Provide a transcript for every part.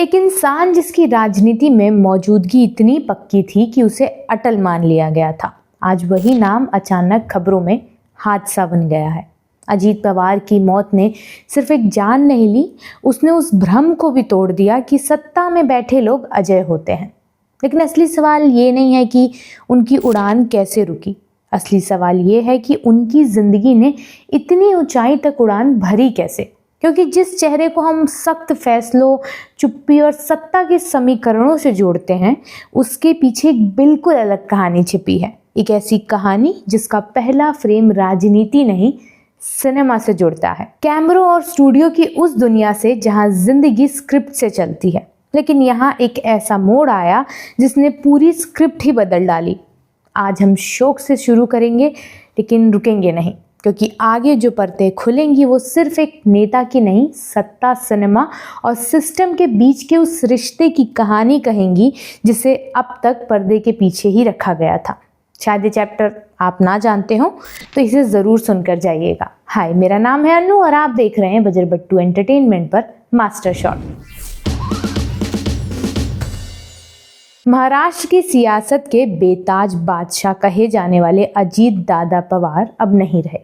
एक इंसान जिसकी राजनीति में मौजूदगी इतनी पक्की थी कि उसे अटल मान लिया गया था, आज वही नाम अचानक खबरों में हादसा बन गया है। अजीत पवार की मौत ने सिर्फ एक जान नहीं ली, उसने उस भ्रम को भी तोड़ दिया कि सत्ता में बैठे लोग अजय होते हैं। लेकिन असली सवाल ये नहीं है कि उनकी उड़ान कैसे रुकी, असली सवाल ये है कि उनकी जिंदगी ने इतनी ऊंचाई तक उड़ान भरी कैसे। क्योंकि जिस चेहरे को हम सख्त फैसलों, चुप्पी और सत्ता के समीकरणों से जोड़ते हैं, उसके पीछे एक बिल्कुल अलग कहानी छिपी है। एक ऐसी कहानी जिसका पहला फ्रेम राजनीति नहीं, सिनेमा से जुड़ता है, कैमरों और स्टूडियो की उस दुनिया से जहां जिंदगी स्क्रिप्ट से चलती है। लेकिन यहाँ एक ऐसा मोड़ आया जिसने पूरी स्क्रिप्ट ही बदल डाली। आज हम शौक से शुरू करेंगे, लेकिन रुकेंगे नहीं, क्योंकि आगे जो परतें खुलेंगी वो सिर्फ एक नेता की नहीं, सत्ता, सिनेमा और सिस्टम के बीच के उस रिश्ते की कहानी कहेंगी जिसे अब तक पर्दे के पीछे ही रखा गया था। शायद ये चैप्टर आप ना जानते हो तो इसे ज़रूर सुनकर जाइएगा। हाय, मेरा नाम है अनु और आप देख रहे हैं बजरबट्टू एंटरटेनमेंट पर मास्टर शॉट। महाराष्ट्र की सियासत के बेताज बादशाह कहे जाने वाले अजीत दादा पवार अब नहीं रहे।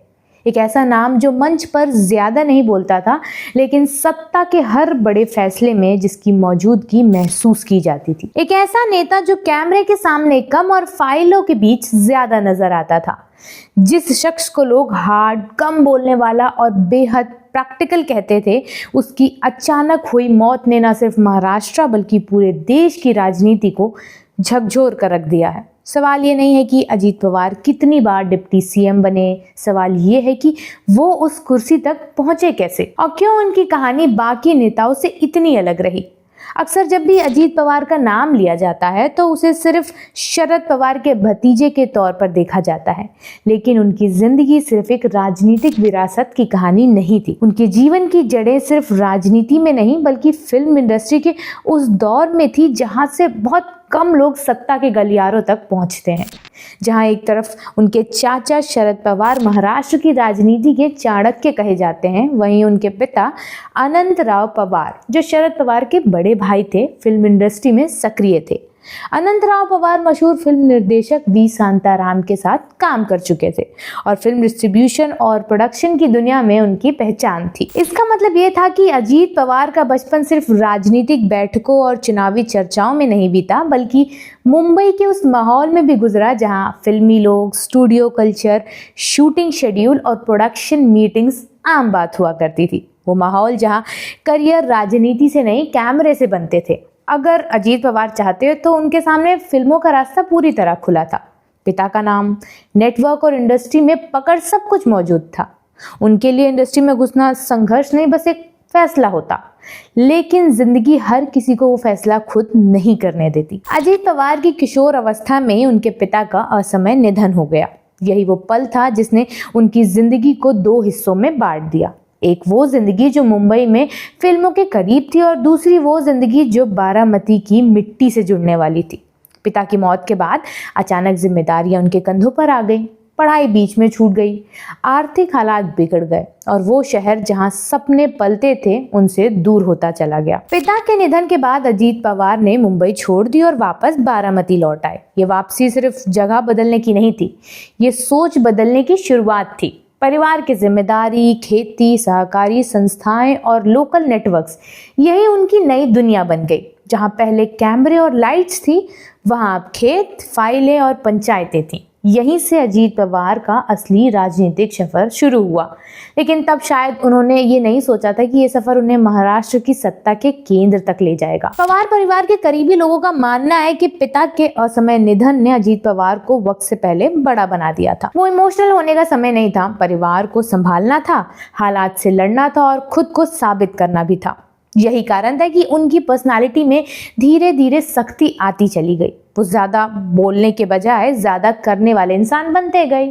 एक ऐसा नाम जो मंच पर ज्यादा नहीं बोलता था, लेकिन सत्ता के हर बड़े फैसले में जिसकी मौजूदगी महसूस की जाती थी। एक ऐसा नेता जो कैमरे के सामने कम और फाइलों के बीच ज्यादा नजर आता था। जिस शख्स को लोग हार्ड, कम बोलने वाला और बेहद प्रैक्टिकल कहते थे, उसकी अचानक हुई मौत ने न सिर्फ महाराष्ट्र बल्कि पूरे देश की राजनीति को झकझोर कर रख दिया है। सवाल ये नहीं है कि अजीत पवार कितनी बार डिप्टी सीएम बने, सवाल ये है कि वो उस कुर्सी तक पहुंचे कैसे और क्यों उनकी कहानी बाकी नेताओं से इतनी अलग रही। अक्सर जब भी अजीत पवार का नाम लिया जाता है तो उसे सिर्फ शरद पवार के भतीजे के तौर पर देखा जाता है, लेकिन उनकी जिंदगी सिर्फ एक राजनीतिक विरासत की कहानी नहीं थी। उनके जीवन की जड़ें सिर्फ राजनीति में नहीं बल्कि फिल्म इंडस्ट्री के उस दौर में थी जहां से बहुत कम लोग सत्ता के गलियारों तक पहुंचते हैं। जहां एक तरफ उनके चाचा शरद पवार महाराष्ट्र की राजनीति के चाणक्य कहे जाते हैं, वहीं उनके पिता अनंतराव पवार, जो शरद पवार के बड़े भाई थे, फिल्म इंडस्ट्री में सक्रिय थे। अनंतराव पवार मशहूर फिल्म निर्देशक वी शांताराम के साथ काम कर चुके थे और फिल्म डिस्ट्रीब्यूशन और प्रोडक्शन की दुनिया में उनकी पहचान थी। इसका मतलब ये था कि अजीत पवार का बचपन सिर्फ राजनीतिक बैठकों और चुनावी चर्चाओं में नहीं बीता, बल्कि मुंबई के उस माहौल में भी गुजरा जहां फिल्मी लोग, स्टूडियो कल्चर, शूटिंग शेड्यूल और प्रोडक्शन मीटिंग्स आम बात हुआ करती थी। वो माहौल जहां करियर राजनीति से नहीं, कैमरे से बनते थे। अगर अजीत पवार चाहते तो उनके सामने फिल्मों का रास्ता पूरी तरह खुला था। पिता का नाम, नेटवर्क और इंडस्ट्री में पकड़ सब कुछ मौजूद था। उनके लिए इंडस्ट्री में घुसना संघर्ष नहीं, बस एक फैसला होता। लेकिन जिंदगी हर किसी को वो फैसला खुद नहीं करने देती। अजीत पवार की किशोर अवस्था में उनके पिता का असमय निधन हो गया। यही वो पल था जिसने उनकी जिंदगी को दो हिस्सों में बांट दिया। एक वो जिंदगी जो मुंबई में फिल्मों के करीब थी और दूसरी वो जिंदगी जो बारामती की मिट्टी से जुड़ने वाली थी। पिता की मौत के बाद अचानक जिम्मेदारियां उनके कंधों पर आ गई, पढ़ाई बीच में छूट गई, आर्थिक हालात बिगड़ गए और वो शहर जहां सपने पलते थे उनसे दूर होता चला गया। पिता के निधन के बाद अजीत पवार ने मुंबई छोड़ दी और वापस बारामती लौट आए। ये वापसी सिर्फ जगह बदलने की नहीं थी, ये सोच बदलने की शुरुआत थी। परिवार की जिम्मेदारी, खेती, सहकारी संस्थाएं और लोकल नेटवर्क्स, यही उनकी नई दुनिया बन गई। जहां पहले कैमरे और लाइट्स थी, वहां अब खेत, फाइलें और पंचायतें थीं। यहीं से अजीत पवार का असली राजनीतिक सफर शुरू हुआ। लेकिन तब शायद उन्होंने ये नहीं सोचा था कि ये सफर उन्हें महाराष्ट्र की सत्ता के केंद्र तक ले जाएगा। पवार परिवार के करीबी लोगों का मानना है कि पिता के असमय निधन ने अजीत पवार को वक्त से पहले बड़ा बना दिया था। वो इमोशनल होने का समय नहीं था, परिवार को संभालना था, हालात से लड़ना था और खुद को साबित करना भी था। यही कारण था कि उनकी पर्सनालिटी में धीरे धीरे सख्ती आती चली गई। वो ज्यादा बोलने के बजाय ज्यादा करने वाले इंसान बनते गए।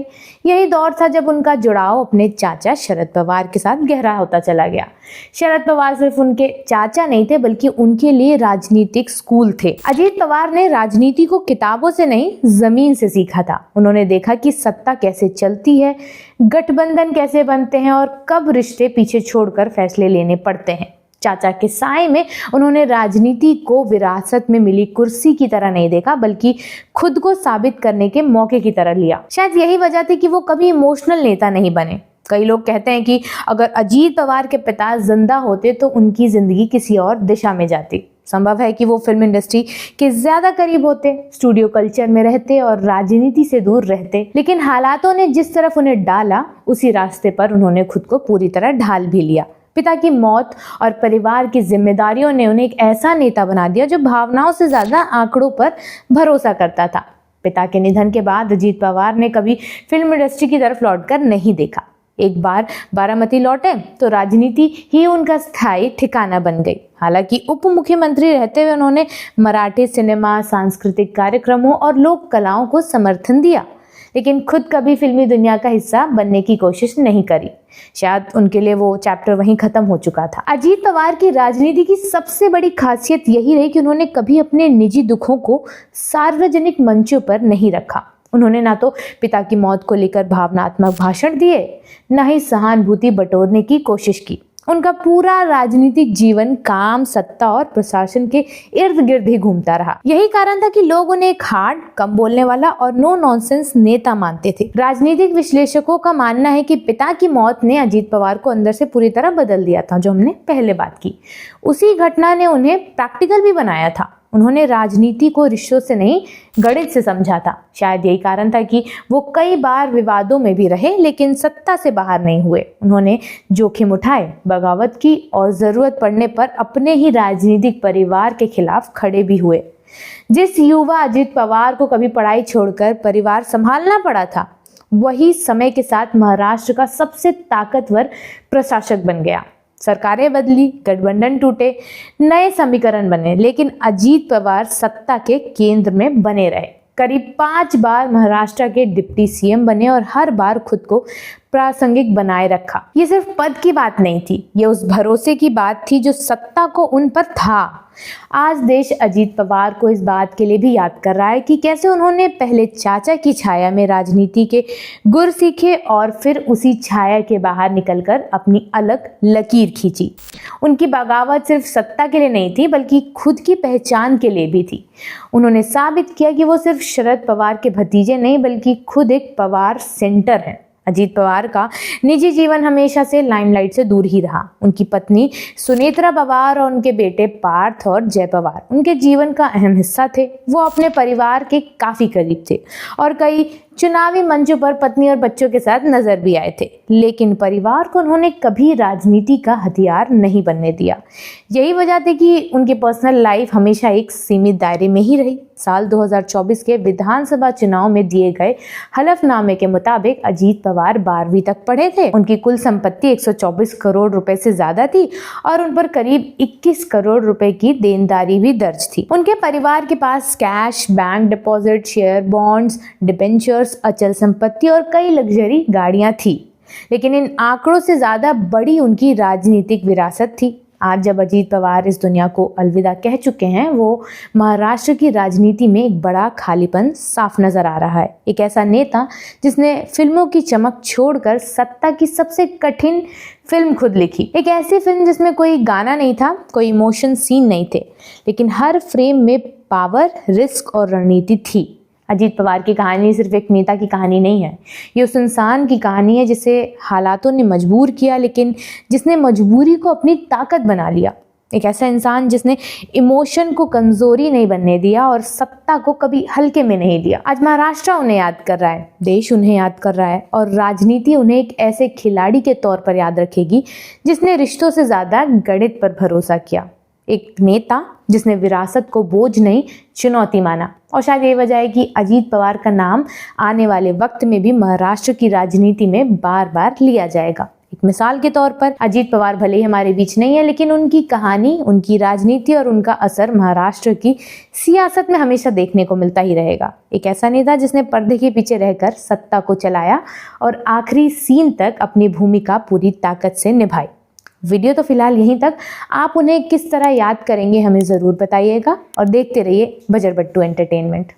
यही दौर था जब उनका जुड़ाव अपने चाचा शरद पवार के साथ गहरा होता चला गया। शरद पवार सिर्फ उनके चाचा नहीं थे बल्कि उनके लिए राजनीतिक स्कूल थे। अजीत पवार ने राजनीति को किताबों से नहीं, जमीन से सीखा था। उन्होंने देखा कि सत्ता कैसे चलती है, गठबंधन कैसे बनते हैं और कब रिश्ते पीछे छोड़कर फैसले लेने पड़ते हैं। चाचा के साए में उन्होंने राजनीति को विरासत में मिली कुर्सी की तरह नहीं देखा, बल्कि खुद को साबित करने के मौके की तरह लिया। शायद यही वजह थी कि वो कभी इमोशनल नेता नहीं बने। कई लोग कहते हैं कि अगर अजीत पवार के पिता जिंदा होते तो उनकी जिंदगी किसी और दिशा में जाती। संभव है कि वो फिल्म इंडस्ट्री के ज्यादा करीब होते, स्टूडियो कल्चर में रहते और राजनीति से दूर रहते, लेकिन हालातों ने जिस तरफ उन्हें डाला उसी रास्ते पर उन्होंने खुद को पूरी तरह ढाल भी लिया। पिता की मौत और परिवार की जिम्मेदारियों ने उन्हें एक ऐसा नेता बना दिया जो भावनाओं से ज्यादा आंकड़ों पर भरोसा करता था। पिता के निधन के बाद अजीत पवार ने कभी फिल्म इंडस्ट्री की तरफ लौटकर नहीं देखा। एक बार बारामती लौटे तो राजनीति ही उनका स्थायी ठिकाना बन गई। हालांकि उप मुख्यमंत्री रहते हुए उन्होंने मराठी सिनेमा, सांस्कृतिक कार्यक्रमों और लोक कलाओं को समर्थन दिया, लेकिन खुद कभी फिल्मी दुनिया का हिस्सा बनने की कोशिश नहीं करी। शायद उनके लिए वो चैप्टर वहीं खत्म हो चुका था। अजीत पवार की राजनीति की सबसे बड़ी खासियत यही रही कि उन्होंने कभी अपने निजी दुखों को सार्वजनिक मंचों पर नहीं रखा। उन्होंने ना तो पिता की मौत को लेकर भावनात्मक भाषण दिए, ना ही सहानुभूति बटोरने की कोशिश की। उनका पूरा राजनीतिक जीवन काम, सत्ता और प्रशासन के इर्द गिर्द ही घूमता रहा। यही कारण था कि लोग उन्हें एक हार्ड, कम बोलने वाला और नो नॉनसेंस नेता मानते थे। राजनीतिक विश्लेषकों का मानना है कि पिता की मौत ने अजीत पवार को अंदर से पूरी तरह बदल दिया था, जो हमने पहले बात की। उसी घटना ने उन्हें प्रैक्टिकल भी बनाया था। उन्होंने राजनीति को रिश्तों से नहीं, गणित से समझा था। शायद यही कारण था कि वो कई बार विवादों में भी रहे, लेकिन सत्ता से बाहर नहीं हुए। उन्होंने जोखिम उठाए, बगावत की और जरूरत पड़ने पर अपने ही राजनीतिक परिवार के खिलाफ खड़े भी हुए। जिस युवा अजीत पवार को कभी पढ़ाई छोड़कर परिवार संभालना पड़ा था, वही समय के साथ महाराष्ट्र का सबसे ताकतवर प्रशासक बन गया। सरकारें बदली, गठबंधन टूटे, नए समीकरण बने, लेकिन अजीत पवार सत्ता के केंद्र में बने रहे। करीब 5 बार महाराष्ट्र के डिप्टी सीएम बने और हर बार खुद को प्रासंगिक बनाए रखा। ये सिर्फ पद की बात नहीं थी, ये उस भरोसे की बात थी जो सत्ता को उन पर था। आज देश अजीत पवार को इस बात के लिए भी याद कर रहा है कि कैसे उन्होंने पहले चाचा की छाया में राजनीति के गुर सीखे और फिर उसी छाया के बाहर निकलकर अपनी अलग लकीर खींची। उनकी बगावत सिर्फ सत्ता के लिए नहीं थी, बल्कि खुद की पहचान के लिए भी थी। उन्होंने साबित किया कि वो सिर्फ शरद पवार के भतीजे नहीं, बल्कि खुद एक पवार सेंटर है। अजीत पवार का निजी जीवन हमेशा से लाइमलाइट से दूर ही रहा। उनकी पत्नी सुनेत्रा पवार और उनके बेटे पार्थ और जय पवार उनके जीवन का अहम हिस्सा थे। वो अपने परिवार के काफी करीब थे और कई चुनावी मंचों पर पत्नी और बच्चों के साथ नजर भी आए थे, लेकिन परिवार को उन्होंने कभी राजनीति का हथियार नहीं बनने दिया। यही वजह थी कि उनकी पर्सनल लाइफ हमेशा एक सीमित दायरे में ही रही। साल 2024 के विधानसभा चुनाव में दिए गए हलफनामे के मुताबिक अजीत पवार 12वीं तक पढ़े थे। उनकी कुल संपत्ति 124 करोड़ रुपए से ज्यादा थी और उन पर करीब 21 करोड़ रुपए की देनदारी भी दर्ज थी। उनके परिवार के पास cash, bank deposit, share, bonds, debentures, अचल संपत्ति और कई लग्जरी गाड़ियां थी, लेकिन इन आंकड़ों से ज्यादा बड़ी उनकी राजनीतिक विरासत थी। आज जब अजीत पवार इस दुनिया को अलविदा कह चुके हैं, वो महाराष्ट्र की राजनीति में एक बड़ा खालीपन साफ नजर आ रहा है। एक ऐसा नेता जिसने फिल्मों की चमक छोड़कर सत्ता की सबसे कठिन फिल्म खुद लिखी। एक ऐसी फिल्म जिसमें कोई गाना नहीं था, कोई इमोशन सीन नहीं थे, लेकिन हर फ्रेम में पावर, रिस्क और रणनीति थी। अजीत पवार की कहानी सिर्फ एक नेता की कहानी नहीं है, ये उस इंसान की कहानी है जिसे हालातों ने मजबूर किया, लेकिन जिसने मजबूरी को अपनी ताकत बना लिया। एक ऐसा इंसान जिसने इमोशन को कमजोरी नहीं बनने दिया और सत्ता को कभी हल्के में नहीं लिया। आज महाराष्ट्र उन्हें याद कर रहा है, देश उन्हें याद कर रहा है और राजनीति उन्हें एक ऐसे खिलाड़ी के तौर पर याद रखेगी जिसने रिश्तों से ज्यादा गणित पर भरोसा किया। एक नेता जिसने विरासत को बोझ नहीं, चुनौती माना। और शायद ये वजह है कि अजीत पवार का नाम आने वाले वक्त में भी महाराष्ट्र की राजनीति में बार बार लिया जाएगा। एक मिसाल के तौर पर अजीत पवार भले ही हमारे बीच नहीं है, लेकिन उनकी कहानी, उनकी राजनीति और उनका असर महाराष्ट्र की सियासत में हमेशा देखने को मिलता ही रहेगा। एक ऐसा नेता जिसने पर्दे के पीछे रहकर सत्ता को चलाया और आखिरी सीन तक अपनी भूमिका पूरी ताकत से निभाई। वीडियो तो फिलहाल यहीं तक। आप उन्हें किस तरह याद करेंगे हमें ज़रूर बताइएगा और देखते रहिए बजरबट्टू एंटरटेनमेंट।